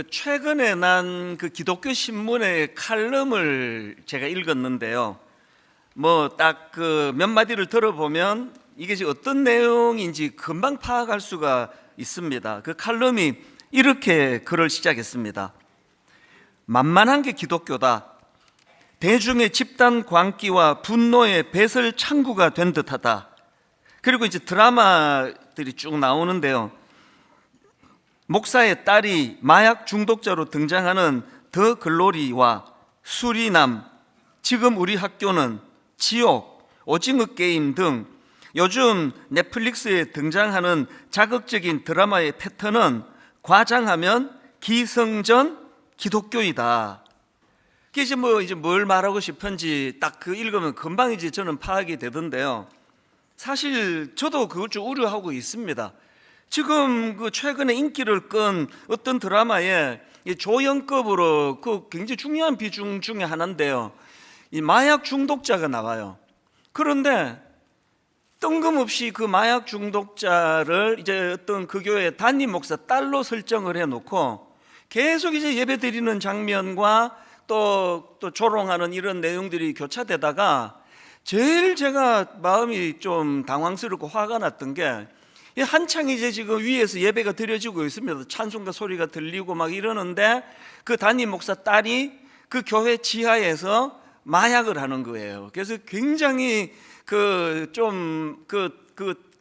최근에 난 기독교 신문의 칼럼을 제가 읽었는데요. 딱 몇 마디를 들어보면 이게 지금 어떤 내용인지 금방 파악할 수가 있습니다. 그 칼럼이 이렇게 글을 시작했습니다. 만만한 게 기독교다. 대중의 집단 광기와 분노의 배설 창구가 된 듯하다. 그리고 이제 드라마들이 쭉 나오는데요. 목사의 딸이 마약 중독자로 등장하는 더 글로리와 수리남, 지금 우리 학교는, 지옥, 오징어 게임 등 요즘 넷플릭스에 등장하는 자극적인 드라마의 패턴은 과장하면 기성전 기독교이다. 이게 이제 뭘 말하고 싶은지 딱 읽으면 금방 이제 저는 파악이 되던데요. 사실 저도 그걸 좀 우려하고 있습니다. 지금 최근에 인기를 끈 어떤 드라마에 조연급으로 굉장히 중요한 비중 중에 하나인데요. 이 마약 중독자가 나와요. 그런데 뜬금없이 그 마약 중독자를 이제 어떤 그 교회 담임 목사 딸로 설정을 해놓고 계속 이제 예배 드리는 장면과 또 조롱하는 이런 내용들이 교차되다가 제일 제가 마음이 좀 당황스럽고 화가 났던 게 한창 이제 지금 위에서 예배가 드려지고 있습니다. 찬송가 소리가 들리고 막 이러는데 그 담임 목사 딸이 그 교회 지하에서 마약을 하는 거예요. 그래서 굉장히 그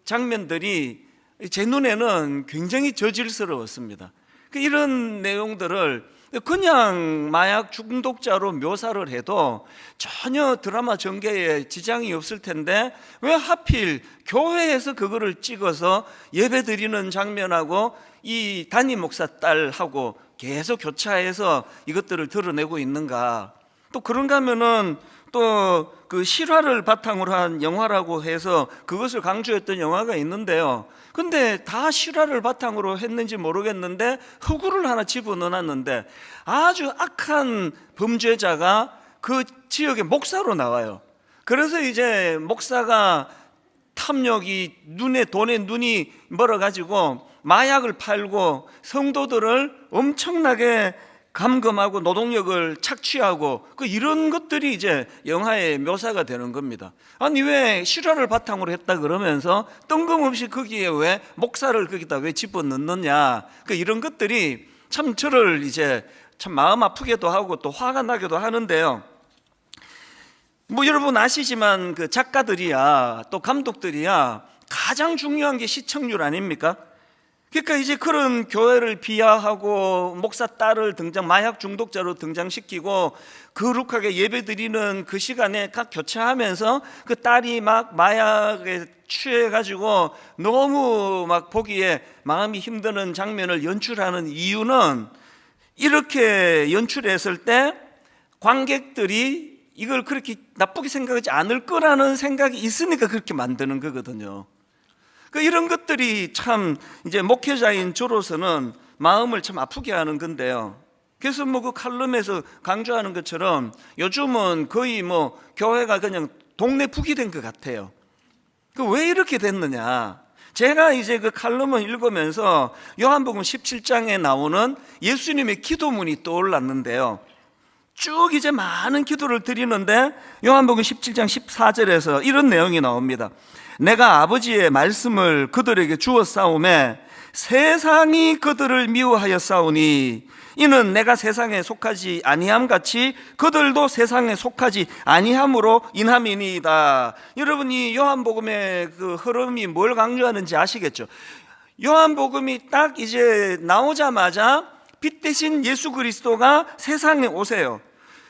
장면들이 제 눈에는 굉장히 저질스러웠습니다. 이런 내용들을 그냥 마약 중독자로 묘사를 해도 전혀 드라마 전개에 지장이 없을 텐데 왜 하필 교회에서 그거를 찍어서 예배 드리는 장면하고 이 담임 목사 딸하고 계속 교차해서 이것들을 드러내고 있는가? 또 그런가 하면은 또 그 실화를 바탕으로 한 영화라고 해서 그것을 강조했던 영화가 있는데요. 근데 다 실화를 바탕으로 했는지 모르겠는데 허구를 하나 집어넣어놨는데 아주 악한 범죄자가 그 지역의 목사로 나와요. 그래서 이제 목사가 탐욕이 돈에 눈이 멀어가지고 마약을 팔고 성도들을 엄청나게 감금하고 노동력을 착취하고 이런 것들이 이제 영화의 묘사가 되는 겁니다. 아니 왜 실화를 바탕으로 했다 그러면서 뜬금없이 거기에 왜 목사를 거기다 왜 집어넣느냐, 이런 것들이 참 저를 이제 참 마음 아프게도 하고 또 화가 나기도 하는데요. 여러분 아시지만 그 작가들이야 또 감독들이야 가장 중요한 게 시청률 아닙니까? 그러니까 이제 그런 교회를 비하하고 목사 딸을 마약 중독자로 등장시키고 거룩하게 예배드리는 그 시간에 각 교차하면서 그 딸이 막 마약에 취해가지고 너무 막 보기에 마음이 힘드는 장면을 연출하는 이유는 이렇게 연출했을 때 관객들이 이걸 그렇게 나쁘게 생각하지 않을 거라는 생각이 있으니까 그렇게 만드는 거거든요. 이런 것들이 참 이제 목회자인 저로서는 마음을 참 아프게 하는 건데요. 그래서 그 칼럼에서 강조하는 것처럼 요즘은 거의 교회가 그냥 동네 북이 된 것 같아요. 왜 이렇게 됐느냐? 제가 이제 그 칼럼을 읽으면서 요한복음 17장에 나오는 예수님의 기도문이 떠올랐는데요. 쭉 이제 많은 기도를 드리는데 요한복음 17장 14절에서 이런 내용이 나옵니다. 내가 아버지의 말씀을 그들에게 주었사오매 세상이 그들을 미워하였사오니 이는 내가 세상에 속하지 아니함 같이 그들도 세상에 속하지 아니함으로 인함이니이다. 여러분이 요한복음의 그 흐름이 뭘 강조하는지 아시겠죠? 요한복음이 딱 이제 나오자마자 빛 대신 예수 그리스도가 세상에 오세요.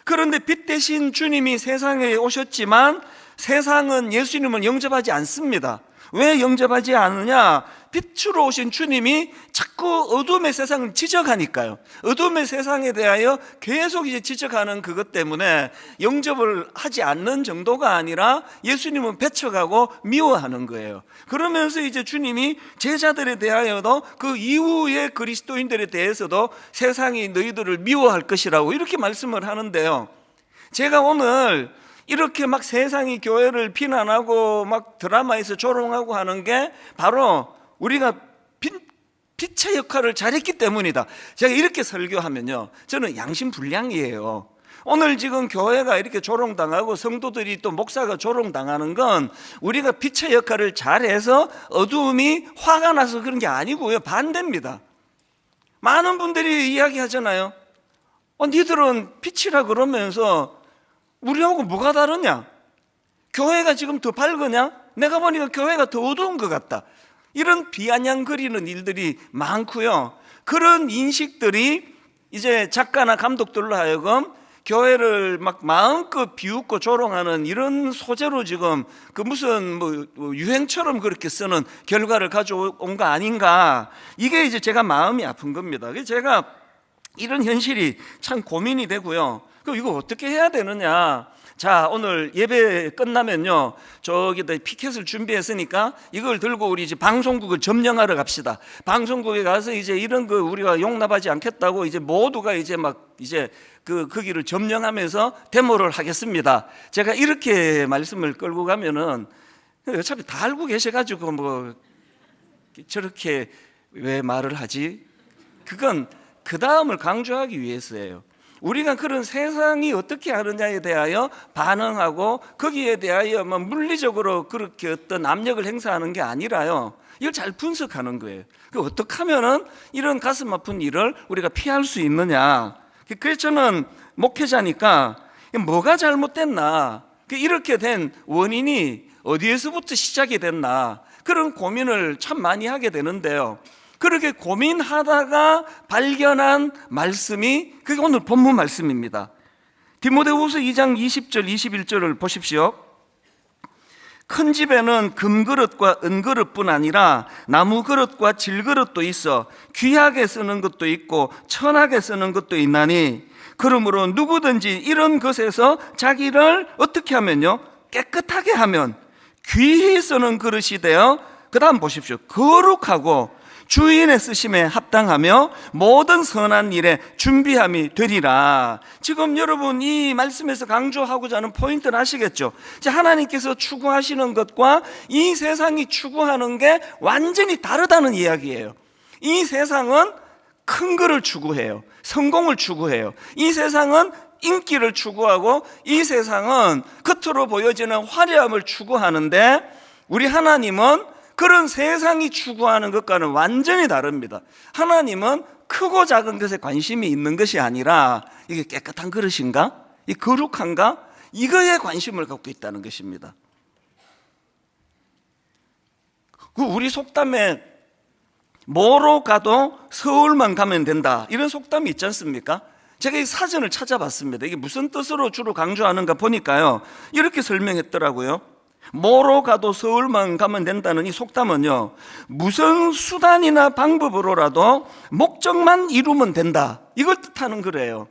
그런데 빛 대신 주님이 세상에 오셨지만 세상은 예수님을 영접하지 않습니다. 왜 영접하지 않느냐? 빛으로 오신 주님이 자꾸 어둠의 세상을 지적하니까요. 어둠의 세상에 대하여 계속 이제 지적하는 그것 때문에 영접을 하지 않는 정도가 아니라 예수님은 배척하고 미워하는 거예요. 그러면서 이제 주님이 제자들에 대하여도 그 이후의 그리스도인들에 대해서도 세상이 너희들을 미워할 것이라고 이렇게 말씀을 하는데요. 제가 오늘 이렇게 막 세상이 교회를 비난하고 막 드라마에서 조롱하고 하는 게 바로 우리가 빛의 역할을 잘했기 때문이다. 제가 이렇게 설교하면요, 저는 양심불량이에요. 오늘 지금 교회가 이렇게 조롱당하고 성도들이 또 목사가 조롱당하는 건 우리가 빛의 역할을 잘해서 어두움이 화가 나서 그런 게 아니고요, 반대입니다. 많은 분들이 이야기하잖아요. 니들은 빛이라 그러면서 우리하고 뭐가 다르냐? 교회가 지금 더 밝으냐? 내가 보니까 교회가 더 어두운 것 같다. 이런 비아냥거리는 일들이 많고요. 그런 인식들이 이제 작가나 감독들로 하여금 교회를 막 마음껏 비웃고 조롱하는 이런 소재로 지금 그 무슨 뭐 유행처럼 그렇게 쓰는 결과를 가져온 거 아닌가. 이게 이제 제가 마음이 아픈 겁니다. 그래서 제가 이런 현실이 참 고민이 되고요. 그럼 이거 어떻게 해야 되느냐. 자, 오늘 예배 끝나면요, 저기다 피켓을 준비했으니까 이걸 들고 우리 이제 방송국을 점령하러 갑시다. 방송국에 가서 이제 이런 거 우리가 용납하지 않겠다고 이제 모두가 이제 막 이제 거기를 점령하면서 데모를 하겠습니다. 제가 이렇게 말씀을 끌고 가면은 어차피 다 알고 계셔가지고 뭐 저렇게 왜 말을 하지? 그건 그 다음을 강조하기 위해서예요. 우리가 그런 세상이 어떻게 하느냐에 대하여 반응하고 거기에 대하여 물리적으로 그렇게 어떤 압력을 행사하는 게 아니라요, 이걸 잘 분석하는 거예요. 어떻게 하면은 이런 가슴 아픈 일을 우리가 피할 수 있느냐. 그래서 저는 목회자니까 뭐가 잘못됐나, 이렇게 된 원인이 어디에서부터 시작이 됐나, 그런 고민을 참 많이 하게 되는데요. 그렇게 고민하다가 발견한 말씀이 그게 오늘 본문 말씀입니다. 디모데후서 2장 20절 21절을 보십시오. 큰 집에는 금그릇과 은그릇뿐 아니라 나무그릇과 질그릇도 있어 귀하게 쓰는 것도 있고 천하게 쓰는 것도 있나니, 그러므로 누구든지 이런 것에서 자기를 어떻게 하면요, 깨끗하게 하면 귀히 쓰는 그릇이 되어, 그 다음 보십시오, 거룩하고 주인의 쓰심에 합당하며 모든 선한 일에 준비함이 되리라. 지금 여러분 이 말씀에서 강조하고자 하는 포인트는 아시겠죠? 하나님께서 추구하시는 것과 이 세상이 추구하는 게 완전히 다르다는 이야기예요. 이 세상은 큰 거를 추구해요. 성공을 추구해요. 이 세상은 인기를 추구하고, 이 세상은 겉으로 보여지는 화려함을 추구하는데, 우리 하나님은 그런 세상이 추구하는 것과는 완전히 다릅니다. 하나님은 크고 작은 것에 관심이 있는 것이 아니라 이게 깨끗한 그릇인가? 이 거룩한가? 이거에 관심을 갖고 있다는 것입니다. 우리 속담에 뭐로 가도 서울만 가면 된다, 이런 속담이 있지 않습니까? 제가 이 사전을 찾아봤습니다. 이게 무슨 뜻으로 주로 강조하는가 보니까요, 이렇게 설명했더라고요. 뭐로 가도 서울만 가면 된다는 이 속담은요, 무슨 수단이나 방법으로라도 목적만 이루면 된다, 이걸 뜻하는 거래요.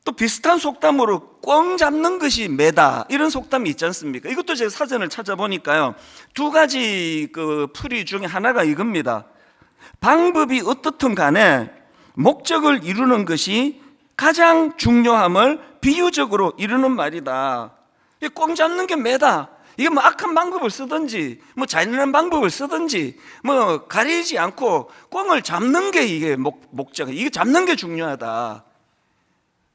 또 비슷한 속담으로 꽝 잡는 것이 매다, 이런 속담이 있지 않습니까? 이것도 제가 사전을 찾아보니까요, 두 가지 그 풀이 중에 하나가 이겁니다. 방법이 어떻든 간에 목적을 이루는 것이 가장 중요함을 비유적으로 이루는 말이다. 꽝 잡는 게 매다. 이게 뭐 악한 방법을 쓰든지 뭐 잔인한 방법을 쓰든지 뭐 가리지 않고 꽝을 잡는 게 이게 목적, 이게 잡는 게 중요하다.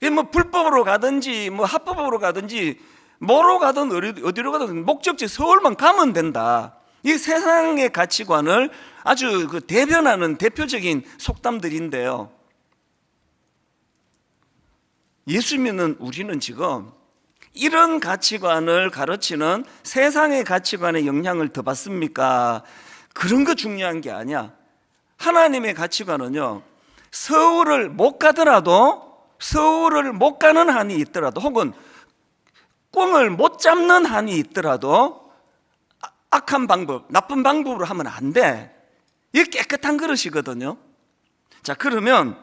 이게 뭐 불법으로 가든지 뭐 합법으로 가든지 뭐로 가든 어디로 가든 목적지 서울만 가면 된다. 이 세상의 가치관을 아주 대변하는 대표적인 속담들인데요, 예수 믿는 우리는 지금 이런 가치관을 가르치는 세상의 가치관에 영향을 더 받습니까? 그런 거 중요한 게 아니야. 하나님의 가치관은요, 서울을 못 가더라도, 서울을 못 가는 한이 있더라도, 혹은 꽝을 못 잡는 한이 있더라도 악한 방법, 나쁜 방법으로 하면 안 돼. 이게 깨끗한 그릇이거든요. 자, 그러면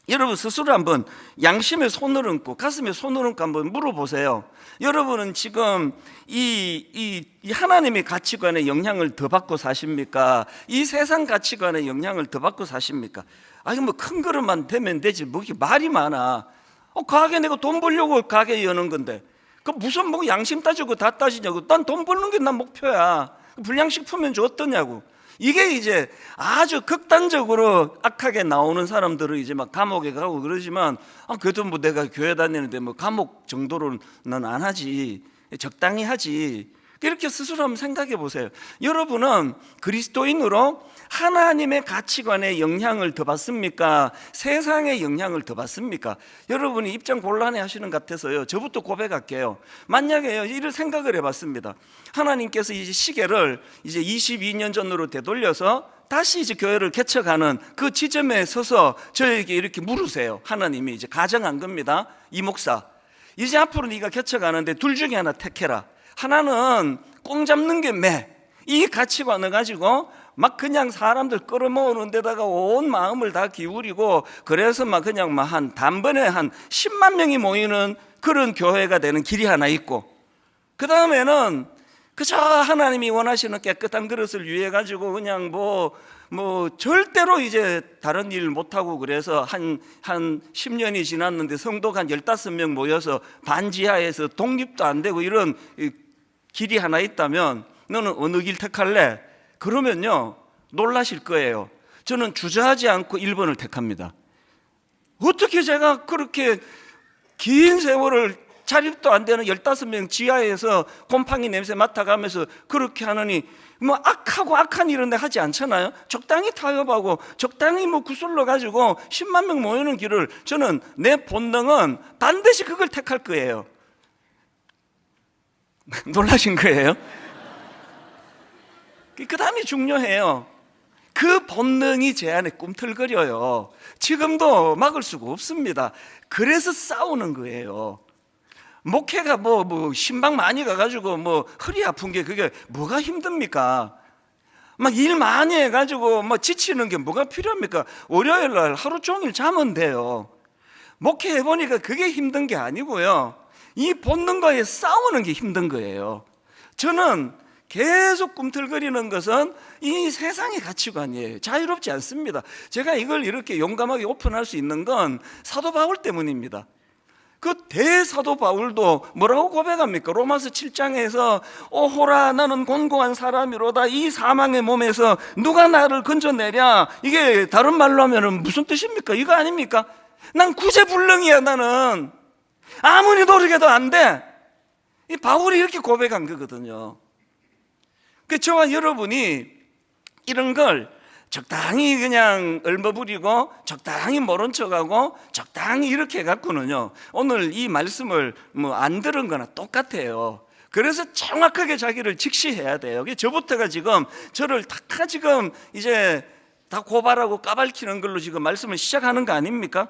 여러분 스스로 한번 양심에 손을 얹고 가슴에 손을 얹고 한번 물어보세요. 여러분은 지금 이 하나님의 가치관에 영향을 더 받고 사십니까? 이 세상 가치관에 영향을 더 받고 사십니까? 아니 뭐 큰 그릇만 되면 되지, 뭐 이렇게 말이 많아. 가게 내가 돈 벌려고 가게 여는 건데 그 무슨 뭐 양심 따지고 다 따지냐고. 난 돈 버는 게 난 목표야. 불량식품면 어떠냐고. 이게 이제 아주 극단적으로 악하게 나오는 사람들은 이제 막 감옥에 가고 그러지만, 그래도 뭐 내가 교회 다니는데 뭐 감옥 정도로는 안 하지, 적당히 하지, 이렇게 스스로 한번 생각해 보세요. 여러분은 그리스도인으로 하나님의 가치관에 영향을 더 받습니까? 세상의 영향을 더 받습니까? 여러분이 입장 곤란해 하시는 것 같아서요, 저부터 고백할게요. 만약에 이런 생각을 해봤습니다. 하나님께서 이제 시계를 이제 22년 전으로 되돌려서 다시 이제 교회를 개척하는 그 지점에 서서 저에게 이렇게 물으세요. 하나님이 이제 가정한 겁니다. 이 목사, 이제 앞으로 네가 개척하는데 둘 중에 하나 택해라. 하나는 꽁 잡는 게 매, 이 가치관을 가지고 막 그냥 사람들 끌어모으는 데다가 온 마음을 다 기울이고, 그래서 막 그냥 막 단번에 한 10만 명이 모이는 그런 교회가 되는 길이 하나 있고, 그 다음에는 그저 하나님이 원하시는 깨끗한 그릇을 위해 가지고 그냥 뭐 절대로 이제 다른 일 못하고, 그래서 한 10년이 지났는데 성도가 한 15명 모여서 반지하에서 독립도 안 되고 이런 길이 하나 있다면 너는 어느 길 택할래? 그러면요, 놀라실 거예요. 저는 주저하지 않고 1번을 택합니다. 어떻게 제가 그렇게 긴 세월을 자립도 안 되는 15명 지하에서 곰팡이 냄새 맡아가면서 그렇게 하느니, 뭐 악하고 악한 일은 하지 않잖아요. 적당히 타협하고 적당히 뭐 구슬러 가지고 10만 명 모이는 길을, 저는 내 본능은 반드시 그걸 택할 거예요. 놀라신 거예요? 그 다음이 중요해요. 그 본능이 제 안에 꿈틀거려요. 지금도 막을 수가 없습니다. 그래서 싸우는 거예요. 목회가 뭐 신방 많이 가가지고 뭐 허리 아픈 게 그게 뭐가 힘듭니까? 막 일 많이 해가지고 뭐 지치는 게 뭐가 필요합니까? 월요일 날 하루 종일 자면 돼요. 목회 해보니까 그게 힘든 게 아니고요, 이 본능과의 싸우는 게 힘든 거예요. 저는 계속 꿈틀거리는 것은 이 세상의 가치관이에요. 자유롭지 않습니다. 제가 이걸 이렇게 용감하게 오픈할 수 있는 건 사도 바울 때문입니다. 그 대사도 바울도 뭐라고 고백합니까? 로마서 7장에서 오호라 나는 곤고한 사람이로다, 이 사망의 몸에서 누가 나를 건져내랴. 이게 다른 말로 하면 무슨 뜻입니까? 이거 아닙니까? 난 구제불능이야. 나는 아무리 노력해도 안 돼. 이 바울이 이렇게 고백한 거거든요. 그 저와 여러분이 이런 걸 적당히 그냥 얼버무리고 적당히 모른 척하고 적당히 이렇게 해갖고는요, 오늘 이 말씀을 안 들은 거나 똑같아요. 그래서 정확하게 자기를 직시해야 돼요. 저부터가 지금 저를 다 지금 이제 다 고발하고 까발키는 걸로 지금 말씀을 시작하는 거 아닙니까?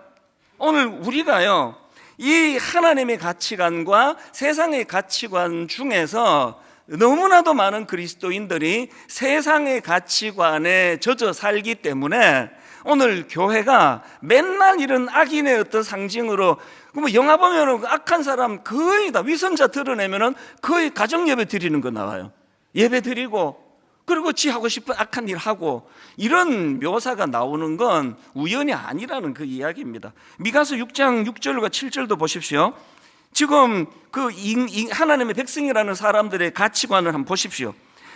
오늘 우리가요, 이 하나님의 가치관과 세상의 가치관 중에서 너무나도 많은 그리스도인들이 세상의 가치관에 젖어 살기 때문에 오늘 교회가 맨날 이런 악인의 어떤 상징으로, 뭐 영화 보면 악한 사람 거의 다 위선자 드러내면은 거의 가정 예배 드리는 거 나와요. 예배 드리고 그리고 지 하고 싶은 악한 일 하고, 이런 묘사가 나오는 건 우연이 아니라는 그 이야기입니다. 미가서 6장 6절과 7절도 보십시오. 지금 그 하나님의 백성이라는 사람들의 가치관을 한번 보십시오.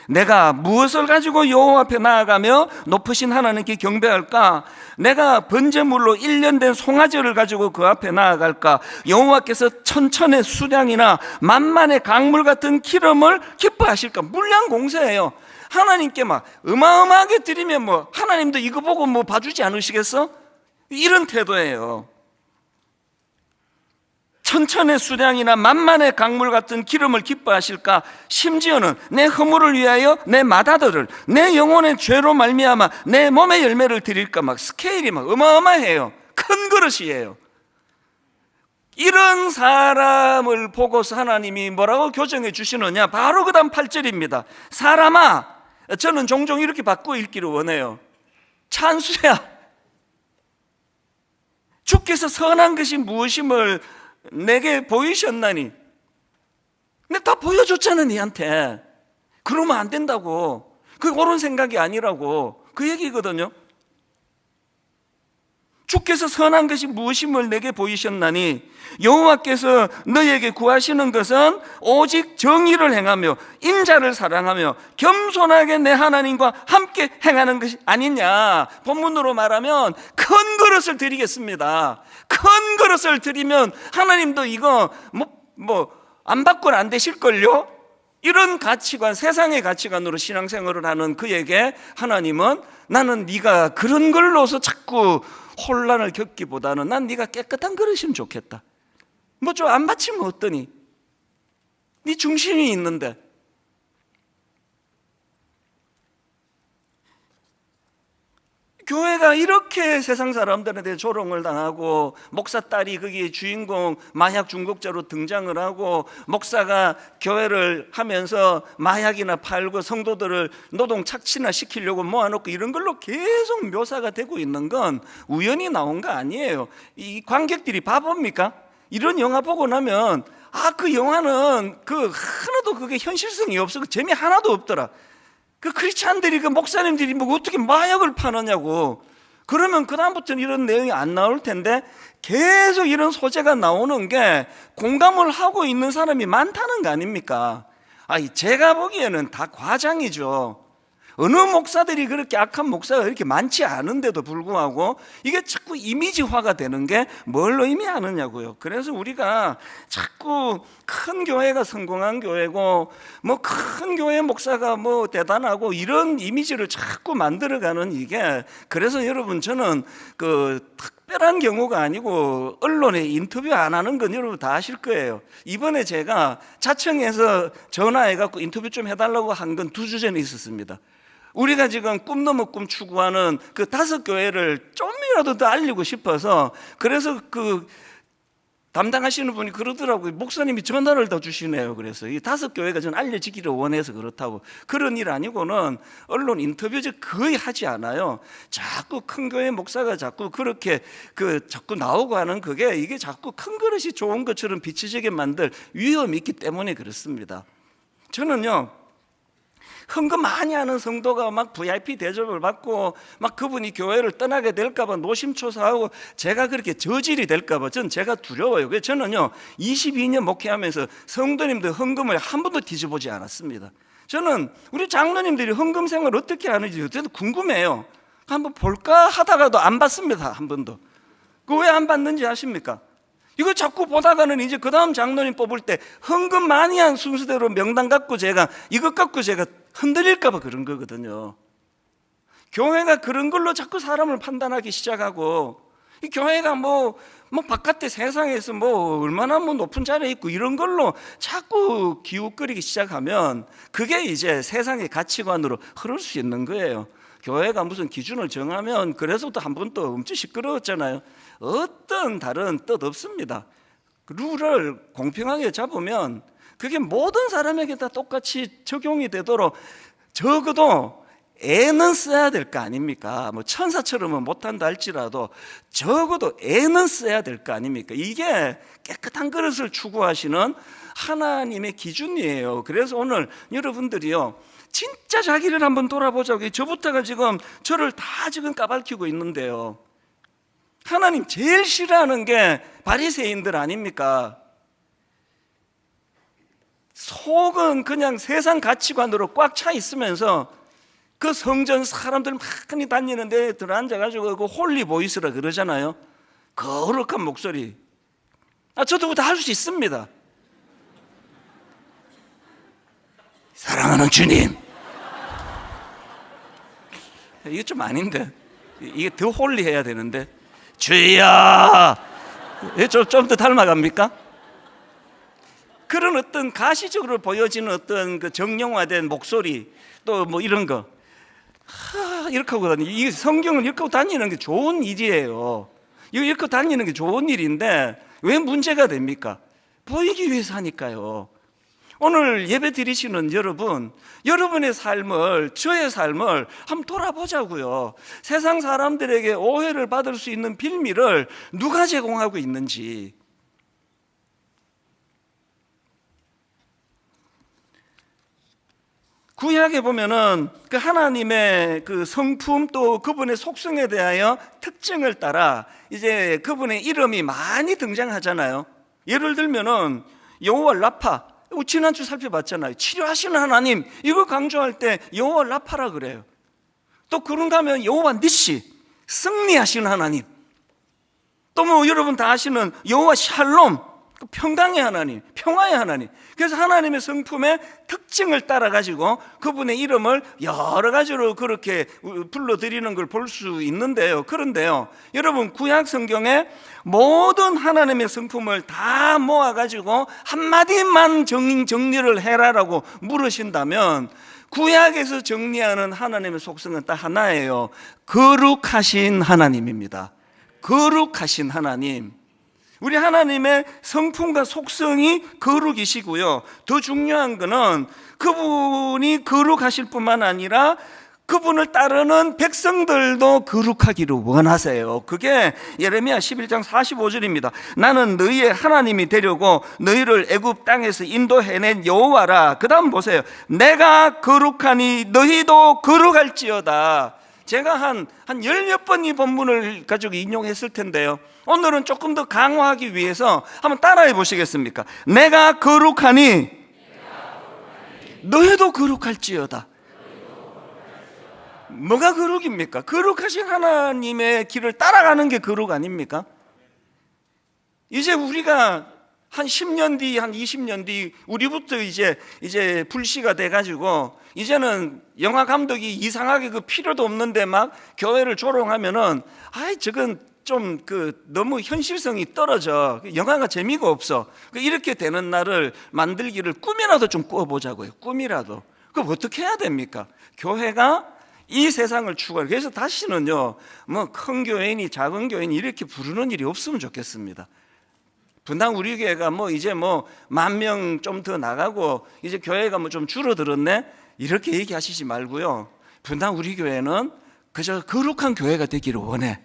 내가 무엇을 가지고 여호와 앞에 나아가며 높으신 하나님께 경배할까? 내가 번제물로 1년 된 송아지를 가지고 그 앞에 나아갈까? 여호와께서 천천의 수량이나 만만의 강물 같은 기름을 기뻐하실까? 물량공세예요. 하나님께 막 어마어마하게 드리면 뭐 하나님도 이거 보고 뭐 봐주지 않으시겠어? 이런 태도예요. 천천의 수량이나 만만의 강물 같은 기름을 기뻐하실까? 심지어는 내 허물을 위하여 내 맏아들을, 내 영혼의 죄로 말미암아 내 몸의 열매를 드릴까? 막 스케일이 막 어마어마해요. 큰 그릇이에요. 이런 사람을 보고서 하나님이 뭐라고 교정해 주시느냐? 바로 그 다음 8절입니다. 사람아, 저는 종종 이렇게 바꾸어 읽기를 원해요. 찬수야, 주께서 선한 것이 무엇임을 내게 보이셨나니? 내가 다 보여줬잖아 니한테. 그러면 안 된다고. 그게 옳은 생각이 아니라고 그 얘기거든요. 주께서 선한 것이 무엇임을 내게 보이셨나니 여호와께서 너에게 구하시는 것은 오직 정의를 행하며 인자를 사랑하며 겸손하게 내 하나님과 함께 행하는 것이 아니냐. 본문으로 말하면 큰 그릇을 드리겠습니다. 큰 그릇을 드리면 하나님도 이거 안 받고는 안 되실걸요? 이런 가치관, 세상의 가치관으로 신앙생활을 하는 그에게 하나님은 나는 네가 그런 걸로서 자꾸 혼란을 겪기보다는 난 네가 깨끗한 그릇이면 좋겠다. 뭐 좀 안 바치면 어떠니? 네 중심이 있는데. 교회가 이렇게 세상 사람들한테 조롱을 당하고 목사 딸이 거기 주인공 마약 중독자로 등장을 하고 목사가 교회를 하면서 마약이나 팔고 성도들을 노동 착취나 시키려고 모아놓고 이런 걸로 계속 묘사가 되고 있는 건 우연히 나온 거 아니에요. 이 관객들이 바보입니까? 이런 영화 보고 나면 그 영화는 하나도 그게 현실성이 없어. 재미 하나도 없더라. 그 크리스찬들이 그 목사님들이 뭐 어떻게 마약을 파느냐고. 그러면 그다음부터는 이런 내용이 안 나올 텐데 계속 이런 소재가 나오는 게 공감을 하고 있는 사람이 많다는 거 아닙니까? 제가 보기에는 다 과장이죠. 어느 목사들이 그렇게 악한 목사가 이렇게 많지 않은데도 불구하고 이게 자꾸 이미지화가 되는 게 뭘 의미하느냐고요. 그래서 우리가 자꾸 큰 교회가 성공한 교회고 큰 교회 목사가 대단하고 이런 이미지를 자꾸 만들어가는 이게, 그래서 여러분 저는 특별한 경우가 아니고 언론에 인터뷰 안 하는 건 여러분 다 아실 거예요. 이번에 제가 자청에서 전화해갖고 인터뷰 좀 해달라고 한 건 2주 전에 있었습니다. 우리가 지금 꿈 넘어 꿈 추구하는 그 5교회를 좀이라도 더 알리고 싶어서, 그래서 담당하시는 분이 그러더라고요. 목사님이 전화를 더 주시네요. 그래서 이 5교회가 전 알려지기를 원해서 그렇다고. 그런 일 아니고는 언론 인터뷰 거의 하지 않아요. 자꾸 큰 교회 목사가 자꾸 그렇게 자꾸 나오고 하는 이게 자꾸 큰 그릇이 좋은 것처럼 비치지게 만들 위험이 있기 때문에 그렇습니다. 저는요, 헌금 많이 하는 성도가 막 VIP 대접을 받고 막 그분이 교회를 떠나게 될까봐 노심초사하고 제가 그렇게 저질이 될까봐 제가 두려워요. 그래서 저는요 22년 목회하면서 성도님들 헌금을 한 번도 뒤져보지 않았습니다. 저는 우리 장로님들이 헌금 생활 어떻게 하는지 저도 궁금해요. 한번 볼까 하다가도 안 받습니다. 한 번도. 왜 안 받는지 아십니까? 이거 자꾸 보다가는 이제 그 다음 장로님 뽑을 때 헌금 많이 한 순서대로 명단 갖고 이것 갖고 제가 흔들릴까봐 그런 거거든요. 교회가 그런 걸로 자꾸 사람을 판단하기 시작하고, 이 교회가 바깥에 세상에서 얼마나 높은 자리에 있고 이런 걸로 자꾸 기웃거리기 시작하면 그게 이제 세상의 가치관으로 흐를 수 있는 거예요. 교회가 무슨 기준을 정하면 그래서 또 한 번 또 엄청 시끄러웠잖아요. 어떤 다른 뜻 없습니다. 룰을 공평하게 잡으면 그게 모든 사람에게 다 똑같이 적용이 되도록 적어도 애는 써야 될 거 아닙니까? 천사처럼은 못한다 할지라도 적어도 애는 써야 될 거 아닙니까? 이게 깨끗한 그릇을 추구하시는 하나님의 기준이에요. 그래서 오늘 여러분들이요, 진짜 자기를 한번 돌아보자고. 저부터가 지금 저를 다 지금 까발키고 있는데요, 하나님 제일 싫어하는 게 바리새인들 아닙니까? 속은 그냥 세상 가치관으로 꽉 차 있으면서 그 성전 사람들 많이 다니는데 들어앉아가지고 그 홀리 보이스라 그러잖아요. 거룩한 목소리. 저도 다 할 수 있습니다. 사랑하는 주님. 이게 좀 아닌데, 이게 더 홀리해야 되는데. 주여. 좀 더 닮아갑니까? 그런 어떤 가시적으로 보여지는 어떤 정형화된 목소리, 또 이런 거 이렇게 하고 다니는, 이 성경을 이렇게 하고 다니는 게 좋은 일이에요. 이렇게 하고 다니는 게 좋은 일인데 왜 문제가 됩니까? 보이기 위해서 하니까요. 오늘 예배 드리시는 여러분, 여러분의 삶을, 저의 삶을 한번 돌아보자고요. 세상 사람들에게 오해를 받을 수 있는 빌미를 누가 제공하고 있는지. 구약에 보면은 그 하나님의 그 성품 또 그분의 속성에 대하여 특징을 따라 이제 그분의 이름이 많이 등장하잖아요. 예를 들면은 여호와 라파, 지난주 살펴봤잖아요. 치료하시는 하나님, 이거 강조할 때 여호와 라파라 그래요. 또 그런가 하면 여호와 니시, 승리하시는 하나님. 또 뭐 여러분 다 아시는 여호와 샬롬, 평강의 하나님, 평화의 하나님. 그래서 하나님의 성품의 특징을 따라 가지고 그분의 이름을 여러 가지로 그렇게 불러드리는 걸 볼 수 있는데요. 그런데요, 여러분 구약 성경에 모든 하나님의 성품을 다 모아 가지고 한마디만 정리를 해라라고 물으신다면 구약에서 정리하는 하나님의 속성은 딱 하나예요. 거룩하신 하나님입니다. 거룩하신 하나님. 우리 하나님의 성품과 속성이 거룩이시고요, 더 중요한 것은 그분이 거룩하실 뿐만 아니라 그분을 따르는 백성들도 거룩하기를 원하세요. 그게 예레미야 11장 45절입니다. 나는 너희의 하나님이 되려고 너희를 애굽 땅에서 인도해낸 여호와라. 그 다음 보세요. 내가 거룩하니 너희도 거룩할지어다. 제가 한 열몇 번 이 본문을 가지고 인용했을 텐데요, 오늘은 조금 더 강화하기 위해서 한번 따라해 보시겠습니까? 내가 거룩하니 너희도 거룩할지어다. 뭐가 거룩입니까? 거룩하신 하나님의 길을 따라가는 게 거룩 아닙니까? 이제 우리가 한 10년 뒤, 한 20년 뒤 우리부터 이제 불씨가 돼가지고 이제는 영화 감독이 이상하게 그 필요도 없는데 막 교회를 조롱하면은 저건 좀 너무 현실성이 떨어져, 영화가 재미가 없어, 이렇게 되는 날을 만들기를 꿈이라도 좀 꿔보자고요. 꿈이라도. 그럼 어떻게 해야 됩니까? 교회가 이 세상을 추구하고, 그래서 다시는요 뭐 큰 교회니 작은 교회니 이렇게 부르는 일이 없으면 좋겠습니다. 분당 우리 교회가 이제 10,000명 좀 더 나가고 이제 교회가 좀 줄어들었네, 이렇게 얘기하시지 말고요. 분당 우리 교회는 그저 거룩한 교회가 되기를 원해.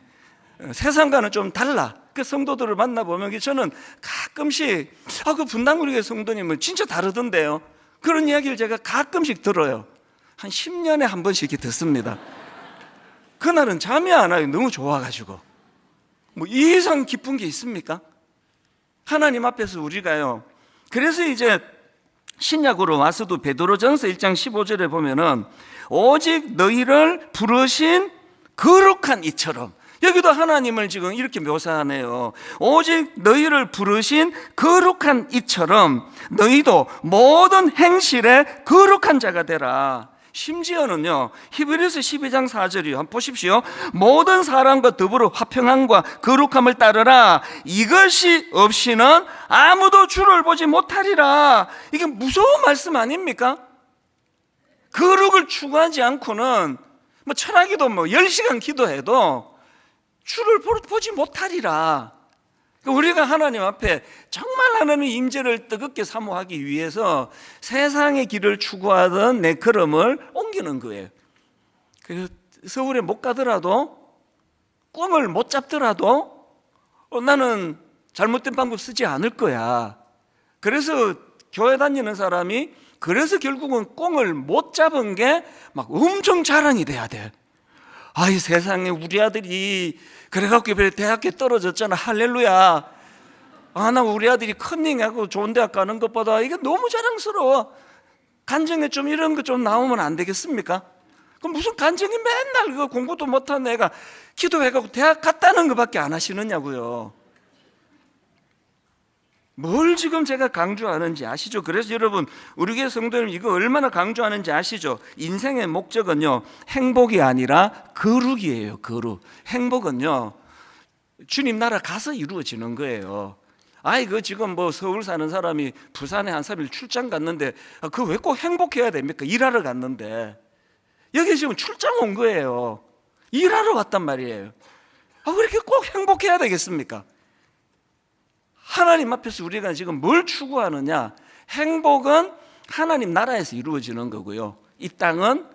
세상과는 좀 달라. 그 성도들을 만나보면 저는 가끔씩 그 분당 우리 교회 성도님은 진짜 다르던데요, 그런 이야기를 제가 가끔씩 들어요. 한 10년에 한 번씩 이렇게 듣습니다. 그날은 잠이 안 와요. 너무 좋아가지고. 이 이상 기쁜 게 있습니까? 하나님 앞에서 우리가요, 그래서 이제 신약으로 와서도 베드로전서 1장 15절에 보면은 오직 너희를 부르신 거룩한 이처럼, 여기도 하나님을 지금 이렇게 묘사하네요. 오직 너희를 부르신 거룩한 이처럼 너희도 모든 행실에 거룩한 자가 되라. 심지어는요, 히브리서 12장 4절이요. 한번 보십시오. 모든 사람과 더불어 화평함과 거룩함을 따르라. 이것이 없이는 아무도 주를 보지 못하리라. 이게 무서운 말씀 아닙니까? 거룩을 추구하지 않고는 철학기도 10시간 기도해도 주를 보지 못하리라. 우리가 하나님 앞에 정말 하나님의 임재를 뜨겁게 사모하기 위해서 세상의 길을 추구하던 내 걸음을 옮기는 거예요. 그래서 서울에 못 가더라도, 꿈을 못 잡더라도 나는 잘못된 방법 쓰지 않을 거야. 그래서 교회 다니는 사람이 그래서 결국은 꿈을 못 잡은 게 막 엄청 자랑이 돼야 돼. 이 세상에 우리 아들이 그래갖고 대학교에 떨어졌잖아. 할렐루야. 나 우리 아들이 컨닝하고 좋은 대학 가는 것보다 이게 너무 자랑스러워. 간증에 좀 이런 거 좀 나오면 안 되겠습니까? 그럼 무슨 간증이 맨날 공부도 못한 애가 기도해갖고 대학 갔다는 것밖에 안 하시느냐고요. 뭘 지금 제가 강조하는지 아시죠? 그래서 여러분, 우리 교회 성도님 이거 얼마나 강조하는지 아시죠? 인생의 목적은요, 행복이 아니라 거룩이에요. 거룩. 행복은요, 주님 나라 가서 이루어지는 거예요. 그 지금 서울 사는 사람이 부산에 한 3일 출장 갔는데 그 왜 꼭 행복해야 됩니까? 일하러 갔는데. 여기 지금 출장 온 거예요. 일하러 갔단 말이에요. 왜 이렇게 꼭 행복해야 되겠습니까? 하나님 앞에서 우리가 지금 뭘 추구하느냐? 행복은 하나님 나라에서 이루어지는 거고요, 이 땅은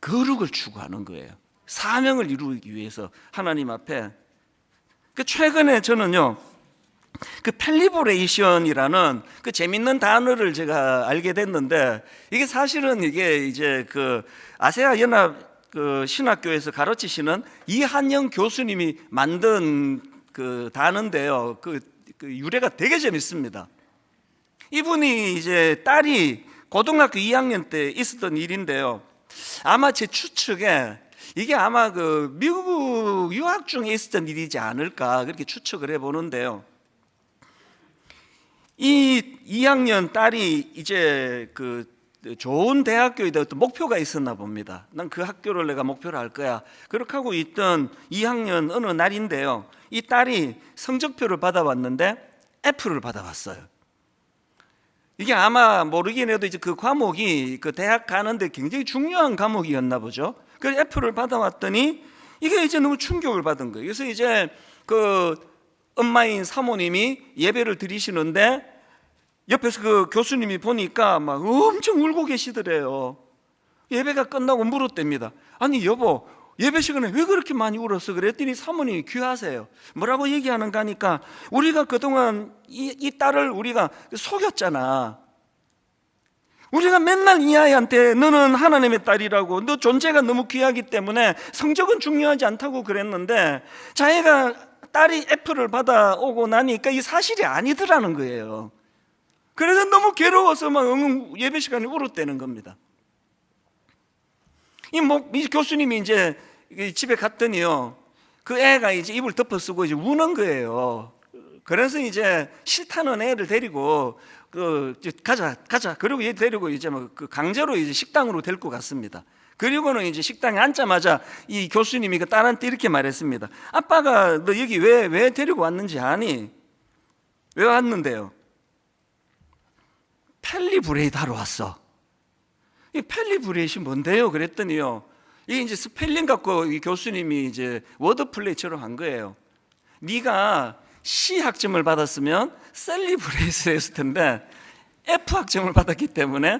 거룩을 추구하는 거예요. 사명을 이루기 위해서 하나님 앞에. 최근에 저는요, 그 펠리브레이션이라는 그 재밌는 단어를 제가 알게 됐는데, 이게 사실은 이게 이제 그 아세아 연합 그 신학교에서 가르치시는 이한영 교수님이 만든 그 단어인데요. 그 유래가 되게 재밌습니다. 이분이 이제 딸이 고등학교 2학년 때 있었던 일인데요. 아마 제 추측에 이게 아마 그 미국 유학 중에 있었던 일이지 않을까 그렇게 추측을 해보는데요. 이 2학년 딸이 이제 그 좋은 대학교에 대한 목표가 있었나 봅니다. 난 그 학교를 내가 목표로 할 거야. 그렇게 하고 있던 2학년 어느 날인데요. 이 딸이 성적표를 받아왔는데 F를 받아왔어요. 이게 아마 모르긴 해도 이제 그 과목이 그 대학 가는데 굉장히 중요한 과목이었나 보죠. 그래서 F를 받아왔더니 이게 이제 너무 충격을 받은 거예요. 그래서 이제 그 엄마인 사모님이 예배를 드리시는데 옆에서 그 교수님이 보니까 막 엄청 울고 계시더래요. 예배가 끝나고 물었답니다. 아니 여보, 예배 시간에 왜 그렇게 많이 울었어? 그랬더니 사모님이 귀하세요. 뭐라고 얘기하는가 하니까 우리가 그동안 이 딸을 우리가 속였잖아. 우리가 맨날 이 아이한테 너는 하나님의 딸이라고, 너 존재가 너무 귀하기 때문에 성적은 중요하지 않다고 그랬는데 자기가 딸이 F를 받아오고 나니까 이 사실이 아니더라는 거예요. 그래서 너무 괴로워서 막 예배 시간에 울었다는 겁니다. 이 교수님이 이제 집에 갔더니요, 그 애가 이제 입을 덮어쓰고 이제 우는 거예요. 그래서 이제 싫다는 애를 데리고 가자. 그리고 얘 데리고 이제 막 그 강제로 이제 식당으로 데리고 갔습니다. 그리고는 이제 식당에 앉자마자 이 교수님이 그 딸한테 이렇게 말했습니다. 아빠가 너 여기 왜 데리고 왔는지 아니? 왜 왔는데요? 펠리브레이드 하러 왔어. 이 펠리브레이시 뭔데요? 그랬더니요, 이게 이제 스펠링 갖고 이 교수님이 이제 워드플레이처럼 한 거예요. 네가 C 학점을 받았으면 셀리브레이트를 했을 텐데 F 학점을 받았기 때문에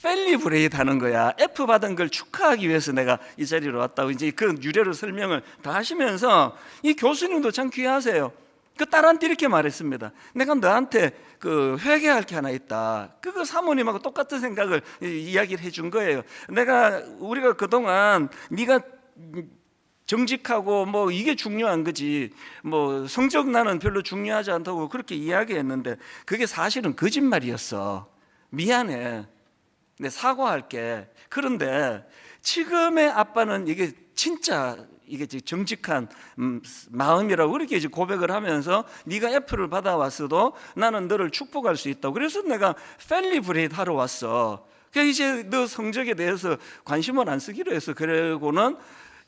펠리브레이트 하는 거야. F 받은 걸 축하하기 위해서 내가 이 자리로 왔다고 이제 그 유래를 설명을 다 하시면서 이 교수님도 참 귀하세요. 그 딸한테 이렇게 말했습니다. 내가 너한테 그 회개할 게 하나 있다. 그거 사모님하고 똑같은 생각을 이야기를 해준 거예요. 우리가 그동안 네가 정직하고 뭐 이게 중요한 거지, 뭐 성적 나는 별로 중요하지 않다고 그렇게 이야기했는데 그게 사실은 거짓말이었어. 미안해. 내 사과할게. 그런데 지금의 아빠는 이게 진짜 이게 정직한 마음이라고 그렇게 이제 고백을 하면서 네가 F를 받아왔어도 나는 너를 축복할 수 있다고. 그래서 내가 펠리브레이트 하러 왔어. 그러니까 이제 너 성적에 대해서 관심을 안 쓰기로 해서. 그러고는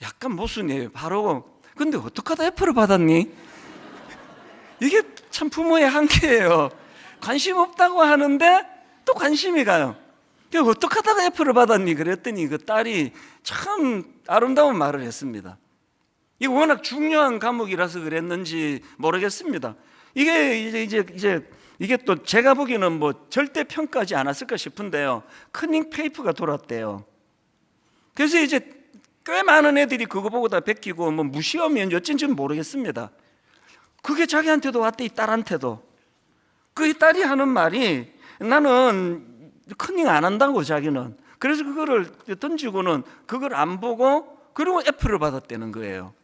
약간 모순이에요. 바로 근데 어떻게 하다 F를 받았니? 이게 참 부모의 한계예요. 관심 없다고 하는데 또 관심이 가요. 어떻게 하다가 F를 받았니? 그랬더니 그 딸이 참 아름다운 말을 했습니다. 이게 워낙 중요한 과목이라서 그랬는지 모르겠습니다. 이게 이게 또 제가 보기에는 뭐 절대 평가하지 않았을까 싶은데요. 커닝 페이퍼가 돌았대요. 그래서 이제 꽤 많은 애들이 그거 보고 다 베끼고 뭐 무시하면 어쩐지는 모르겠습니다. 그게 자기한테도 왔대, 이 딸한테도. 그 이 딸이 하는 말이 나는 커닝 안 한다고 자기는. 그래서 그거를 던지고는 그걸 안 보고 그리고 F를 받았다는 거예요.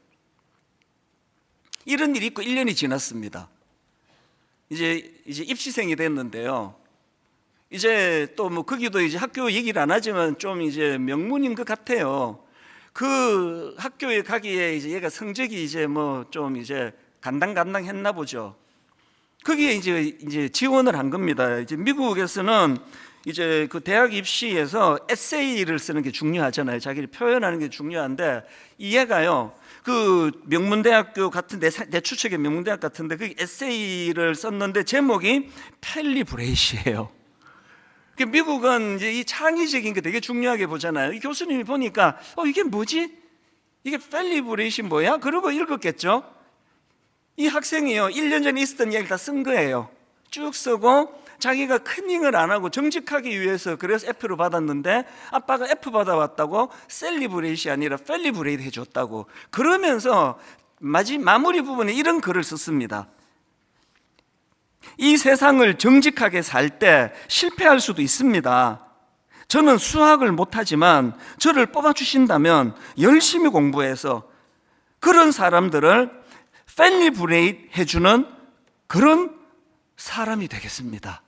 이런 일이 있고 1년이 지났습니다. 이제 입시생이 됐는데요. 이제 또 뭐 거기도 이제 학교 얘기를 안 하지만 좀 이제 명문인 것 같아요. 그 학교에 가기에 이제 얘가 성적이 이제 뭐 좀 이제 간당간당했나 보죠. 거기에 이제 지원을 한 겁니다. 이제 미국에서는 이제 그 대학 입시에서 에세이를 쓰는 게 중요하잖아요. 자기를 표현하는 게 중요한데 이 얘가요, 그 명문대학교 같은데, 내 추측의 명문대학 같은데 그 에세이를 썼는데 제목이 펠리브레이시예요. 미국은 이제 이 창의적인 게 되게 중요하게 보잖아요. 이 교수님이 보니까 이게 뭐지? 이게 펠리브레이시 뭐야? 그러고 읽었겠죠. 이 학생이요, 1년 전에 있었던 이야기를 다 쓴 거예요. 쭉 쓰고 자기가 커닝을 안 하고 정직하기 위해서 그래서 F를 받았는데 아빠가 F 받아왔다고 셀리브레이시 아니라 펠리브레이트 해줬다고. 그러면서 마무리 부분에 이런 글을 썼습니다. 이 세상을 정직하게 살 때 실패할 수도 있습니다. 저는 수학을 못하지만 저를 뽑아주신다면 열심히 공부해서 그런 사람들을 셀리브레이트 해주는 그런 사람이 되겠습니다.